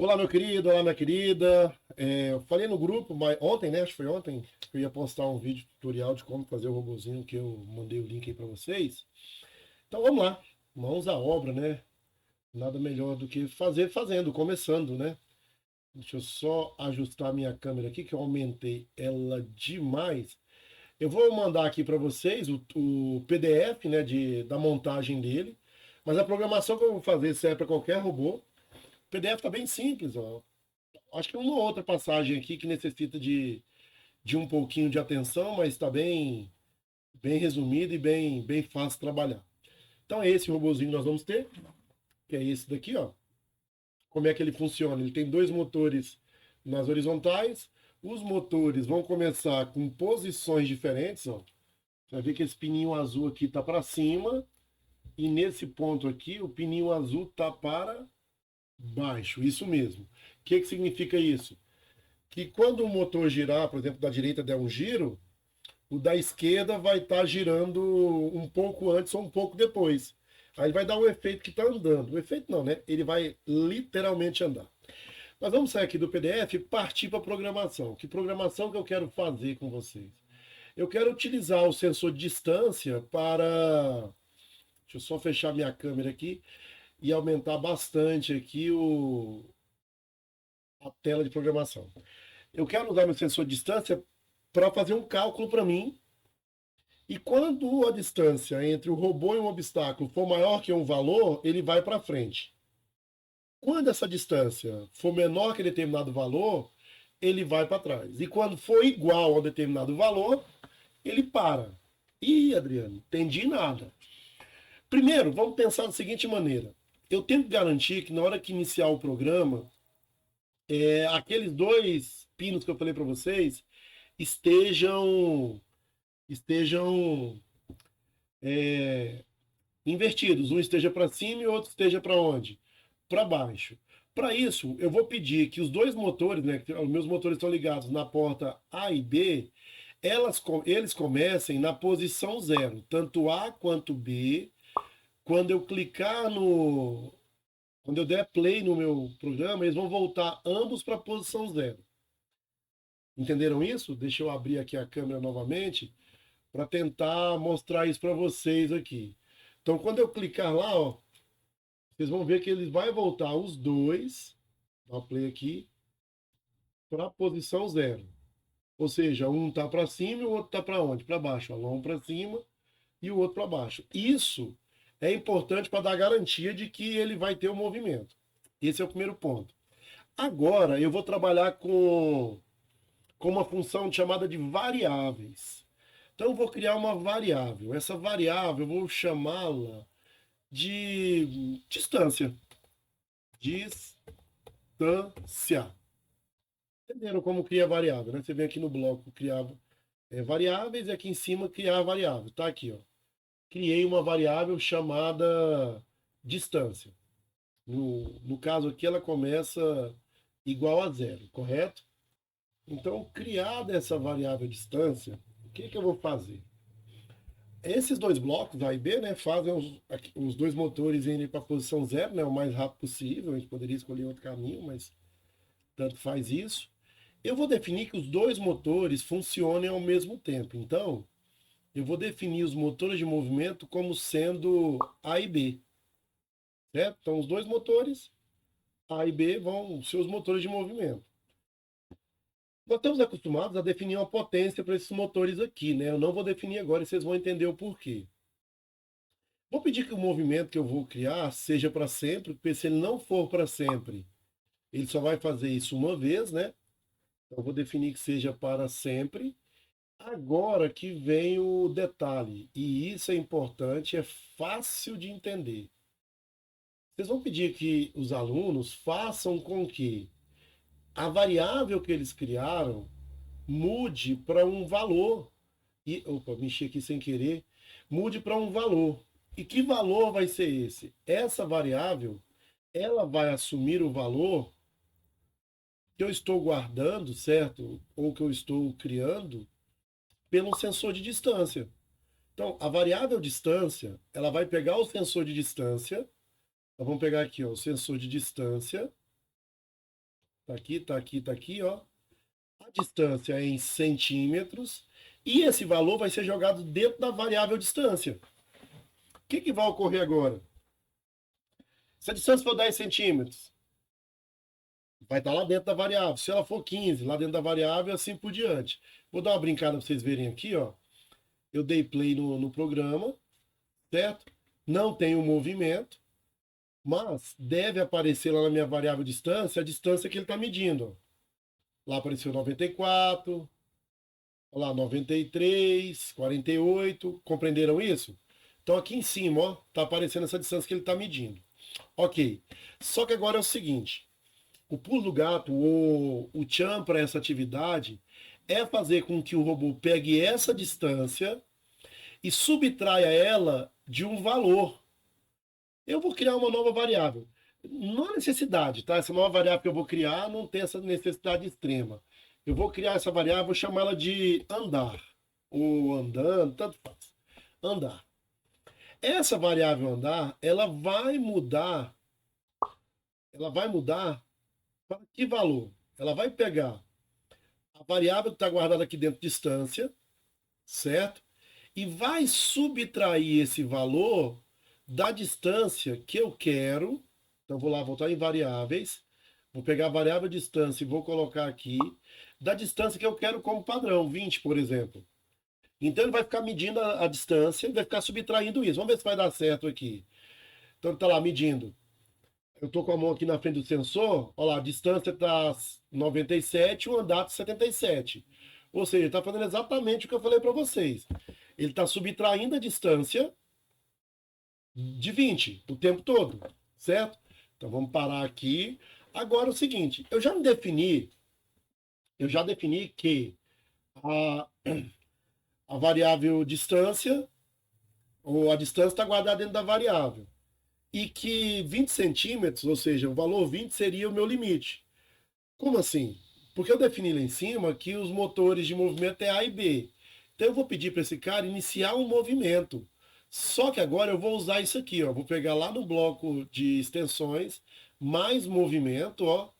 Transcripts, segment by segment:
Olá, meu querido, olá, minha querida. Eu falei no grupo, mas ontem, né? Acho que foi ontem, que eu ia postar um vídeo tutorial de como fazer o robozinho que eu mandei o link aí para vocês. Então vamos lá, mãos à obra, né? Nada melhor do que fazer fazendo, começando, né? Deixa eu só ajustar minha câmera aqui, que eu aumentei ela demais. Eu vou mandar aqui para vocês o PDF, né, da montagem dele, mas a programação que eu vou fazer serve para qualquer robô. O PDF está bem simples, ó. Acho que uma ou outra passagem aqui que necessita de um pouquinho de atenção, mas está bem resumido e bem fácil de trabalhar. Então é esse robozinho que nós vamos ter, que é esse daqui, ó. Como é que ele funciona? Ele tem dois motores nas horizontais. Os motores vão começar com posições diferentes, ó. Você vai ver que esse pininho azul aqui está para cima e nesse ponto aqui o pininho azul está para baixo. Isso mesmo. O que significa isso? Que quando o motor girar, por exemplo, da direita der um giro, o da esquerda vai estar girando um pouco antes ou um pouco depois. Aí vai dar o efeito que está andando. O efeito não, né? Ele vai literalmente andar. Mas vamos sair aqui do PDF e partir para a programação. Que programação que eu quero fazer com vocês? Eu quero utilizar o sensor de distância para. Deixa eu só fechar minha câmera aqui e aumentar bastante aqui a tela de programação. Eu quero usar meu sensor de distância para fazer um cálculo para mim. E quando a distância entre o robô e um obstáculo for maior que um valor, ele vai para frente. Quando essa distância for menor que determinado valor, ele vai para trás. E quando for igual a determinado valor, ele para. Ih, Adriano, entendi nada. Primeiro, vamos pensar da seguinte maneira. Eu tenho que garantir que na hora que iniciar o programa, aqueles dois pinos que eu falei para vocês estejam invertidos. Um esteja para cima e o outro esteja para onde? Para baixo. Para isso, eu vou pedir que os dois motores, né, que os meus motores estão ligados na porta A e B, eles comecem na posição zero, tanto A quanto B. Quando eu clicar no. Quando eu der play no meu programa, eles vão voltar ambos para a posição zero. Entenderam isso? Deixa eu abrir aqui a câmera novamente para tentar mostrar isso para vocês aqui. Então, quando eu clicar lá, ó, vocês vão ver que ele vai voltar os dois, dá o play aqui, para a posição zero. Ou seja, um está para cima e o outro está para onde? Para baixo. Um para cima e o outro para baixo. Isso é importante para dar garantia de que ele vai ter o movimento. Esse é o primeiro ponto. Agora eu vou trabalhar com uma função chamada de variáveis. Então eu vou criar uma variável. Essa variável eu vou chamá-la de distância. Distância. Entenderam como cria variável, né? Você vem aqui no bloco criar variáveis e aqui em cima criar variável. Tá aqui, ó. Criei uma variável chamada distância. No caso aqui, ela começa igual a zero, correto? Então, criada essa variável distância, o que eu vou fazer? Esses dois blocos, A e B, né, fazem os dois motores irem para a posição zero, né, o mais rápido possível. A gente poderia escolher outro caminho, mas tanto faz isso. Eu vou definir que os dois motores funcionem ao mesmo tempo. Então, eu vou definir os motores de movimento como sendo A e B, certo? Então, os dois motores, A e B, vão ser os motores de movimento. Nós estamos acostumados a definir uma potência para esses motores aqui, né? Eu não vou definir agora e vocês vão entender o porquê. Vou pedir que o movimento que eu vou criar seja para sempre, porque se ele não for para sempre, ele só vai fazer isso uma vez, né? Então, eu vou definir que seja para sempre. Agora que vem o detalhe, e isso é importante, é fácil de entender. Vocês vão pedir que os alunos façam com que a variável que eles criaram mude para um valor. E, opa, mexi aqui sem querer. Mude para um valor. E que valor vai ser esse? Essa variável, ela vai assumir o valor que eu estou guardando, certo? Ou que eu estou criando pelo sensor de distância. Então, a variável distância, ela vai pegar o sensor de distância. Então, vamos pegar aqui, ó, o sensor de distância. Tá aqui, tá aqui, tá aqui, ó. A distância é em centímetros. E esse valor vai ser jogado dentro da variável distância. O que, que vai ocorrer agora? Se a distância for 10 centímetros, vai estar lá dentro da variável. Se ela for 15, lá dentro da variável, assim por diante. Vou dar uma brincada para vocês verem aqui, ó. Eu dei play no programa, certo? Não tem o movimento, mas deve aparecer lá na minha variável distância a distância que ele está medindo. Lá apareceu 94, lá 93, 48. Compreenderam isso? Então aqui em cima, ó, tá aparecendo essa distância que ele está medindo. Ok. Só que agora é o seguinte: o pulo do gato, o tchan para essa atividade é fazer com que o robô pegue essa distância e subtraia ela de um valor. Eu vou criar uma nova variável. Não há necessidade, tá? Essa nova variável que eu vou criar não tem essa necessidade extrema. Eu vou criar essa variável, vou chamar ela de andar. Ou andando, tanto faz. Andar. Essa variável andar, ela vai mudar para que valor? Ela vai pegar a variável que está guardada aqui dentro, distância, certo? E vai subtrair esse valor da distância que eu quero. Então, vou lá, voltar em variáveis. Vou pegar a variável distância e vou colocar aqui. Da distância que eu quero como padrão, 20, por exemplo. Então, ele vai ficar medindo a distância e vai ficar subtraindo isso. Vamos ver se vai dar certo aqui. Então, ele está lá medindo. Eu estou com a mão aqui na frente do sensor. Olha lá, a distância está 97, o andar está 77. Ou seja, ele está fazendo exatamente o que eu falei para vocês. Ele está subtraindo a distância de 20 o tempo todo, certo? Então vamos parar aqui. Agora é o seguinte, eu já defini que a, a variável distância, ou a distância está guardada dentro da variável. E que 20 centímetros, ou seja, o valor 20 seria o meu limite. Como assim? Porque eu defini lá em cima que os motores de movimento é A e B. Então eu vou pedir para esse cara iniciar um movimento. Só que agora eu vou usar isso aqui, ó. Vou pegar lá no bloco de extensões, mais movimento, ó.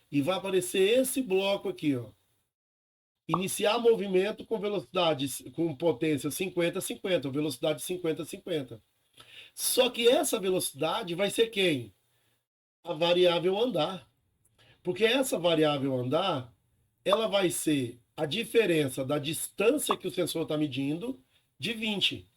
E vai aparecer esse bloco aqui, ó. Iniciar movimento com velocidade, com potência 50-50, velocidade 50-50. Só que essa velocidade vai ser quem? A variável andar. Porque essa variável andar, ela vai ser a diferença da distância que o sensor está medindo de 20.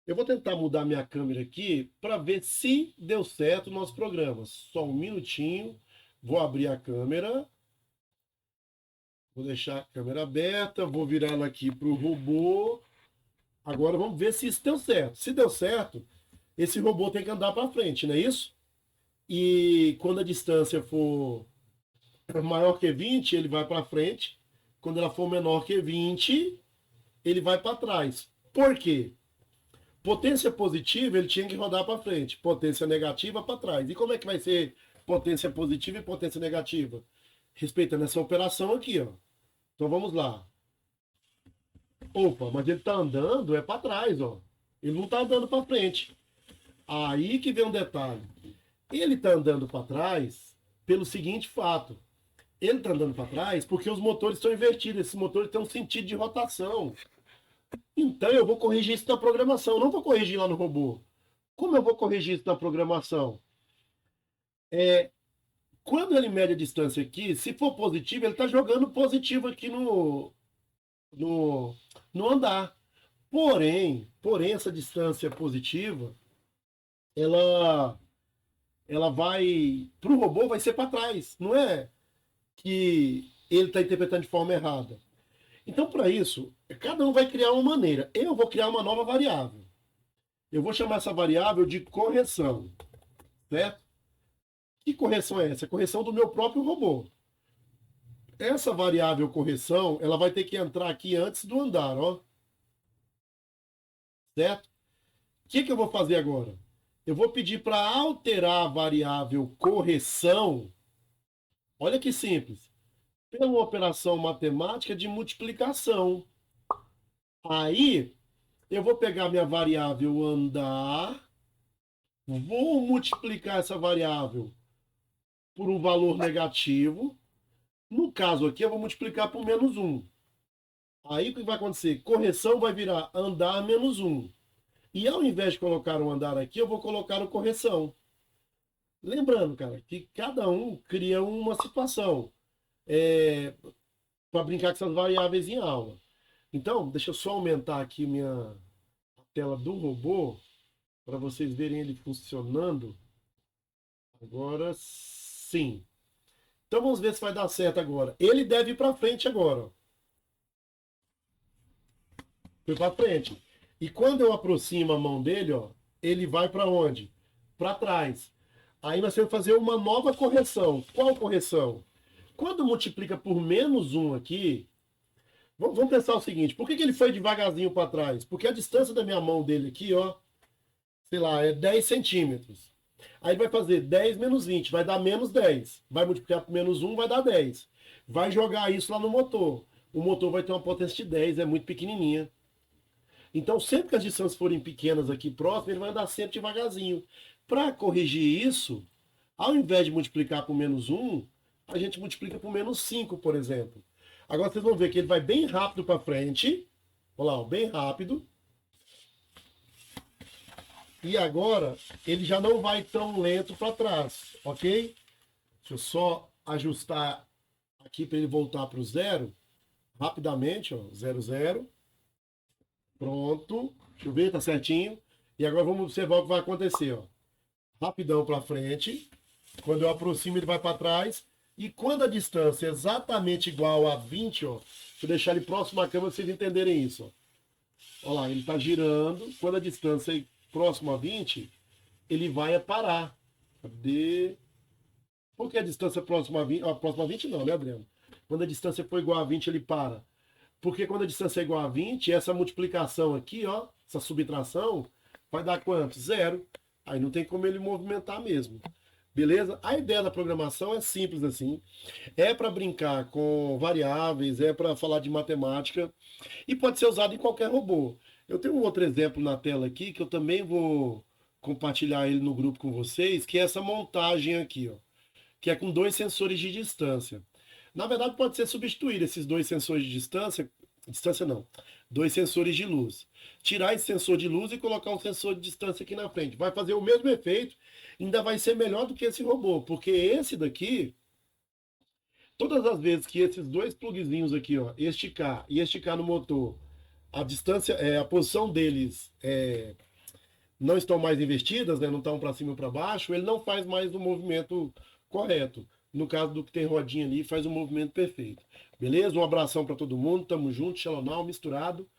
Eu vou tentar mudar minha câmera aqui para ver se deu certo o nosso programa. Só um minutinho. Vou abrir a câmera. Vou deixar a câmera aberta. Vou virar ela aqui para o robô. Agora vamos ver se isso deu certo. Se deu certo, esse robô tem que andar para frente, não é isso? E quando a distância for maior que 20, ele vai para frente. Quando ela for menor que 20, ele vai para trás. Por quê? Potência positiva, ele tinha que rodar para frente. Potência negativa, para trás. E como é que vai ser potência positiva e potência negativa? Respeitando essa operação aqui, ó. Então vamos lá. Opa, mas ele está andando é para trás, ó. Ele não está andando para frente. Aí que vem um detalhe. Ele está andando para trás pelo seguinte fato. Ele está andando para trás porque os motores estão invertidos. Esses motores têm um sentido de rotação. Então eu vou corrigir isso na programação. Eu não vou corrigir lá no robô. Como eu vou corrigir isso na programação? Quando ele mede a distância aqui, se for positivo, ele está jogando positivo aqui no, no andar. Porém, essa distância positiva, ela, ela vai, para o robô, vai ser para trás. Não é que ele está interpretando de forma errada. Então, para isso, cada um vai criar uma maneira. Eu vou criar uma nova variável. Eu vou chamar essa variável de correção, certo? Que correção é essa? É a correção do meu próprio robô. Essa variável correção, ela vai ter que entrar aqui antes do andar, ó. Certo? O que eu vou fazer agora? Eu vou pedir para alterar a variável correção. Olha que simples. Pela uma operação matemática de multiplicação. Aí, eu vou pegar minha variável andar, vou multiplicar essa variável por um valor negativo. No caso aqui, eu vou multiplicar por menos 1. Aí o que vai acontecer? Correção vai virar andar menos 1. E ao invés de colocar um andar aqui, eu vou colocar o correção. Lembrando, cara, que cada um cria uma situação para brincar com essas variáveis em aula. Então, deixa eu só aumentar aqui a tela do robô para vocês verem ele funcionando. Agora sim. Então vamos ver se vai dar certo agora. Ele deve ir para frente agora. Ó. Foi para frente. E quando eu aproximo a mão dele, ó, ele vai para onde? Para trás. Aí nós temos que fazer uma nova correção. Qual correção? Quando multiplica por menos 1 aqui, vamos pensar o seguinte, por que ele foi devagarzinho para trás? Porque a distância da minha mão dele aqui, ó, sei lá, é 10 centímetros. Aí vai fazer 10 menos 20, vai dar menos 10. Vai multiplicar por menos 1, vai dar 10. Vai jogar isso lá no motor. O motor vai ter uma potência de 10, é muito pequenininha. Então, sempre que as distâncias forem pequenas aqui próximas, ele vai andar sempre devagarzinho. Para corrigir isso, ao invés de multiplicar por menos 1, a gente multiplica por menos 5, por exemplo. Agora vocês vão ver que ele vai bem rápido para frente. Olha lá, bem rápido. E agora, ele já não vai tão lento para trás, ok? Deixa eu só ajustar aqui para ele voltar para o zero. Rapidamente, ó, 0, 0. Pronto. Deixa eu ver, tá certinho. E agora vamos observar o que vai acontecer, ó. Rapidão para frente. Quando eu aproximo, ele vai para trás. E quando a distância é exatamente igual a 20, ó, deixa eu deixar ele próximo à câmera para vocês entenderem isso. Ó. Olha lá, ele está girando. Quando a distância é próxima a 20, ele vai parar. Cadê? Por que a distância é próxima a 20? Ah, próxima a 20 não, né, Adriano? Quando a distância for igual a 20, ele para. Porque quando a distância é igual a 20, essa multiplicação aqui, ó, essa subtração, vai dar quanto? 0. Aí não tem como ele movimentar mesmo. Beleza? A ideia da programação é simples assim. É para brincar com variáveis, é para falar de matemática e pode ser usado em qualquer robô. Eu tenho um outro exemplo na tela aqui que eu também vou compartilhar ele no grupo com vocês, que é essa montagem aqui, ó, que é com 2 sensores de distância. Na verdade, pode ser substituir esses 2 sensores de distância, distância não, 2 sensores de luz. Tirar esse sensor de luz e colocar um sensor de distância aqui na frente. Vai fazer o mesmo efeito, ainda vai ser melhor do que esse robô, porque esse daqui, todas as vezes que esses 2 plugzinhos aqui, ó, esticar e esticar no motor, a distância, a posição deles não estão mais invertidas, né, não estão para cima ou para baixo, ele não faz mais o movimento correto. No caso do que tem rodinha ali, faz o movimento perfeito. Beleza? Um abração para todo mundo, tamo junto, Xelonal, misturado.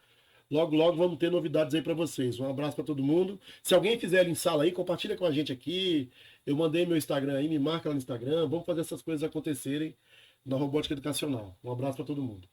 Logo, logo vamos ter novidades aí para vocês. Um abraço para todo mundo. Se alguém fizer em sala aí, compartilha com a gente aqui. Eu mandei meu Instagram aí, me marca lá no Instagram. Vamos fazer essas coisas acontecerem na robótica educacional. Um abraço para todo mundo.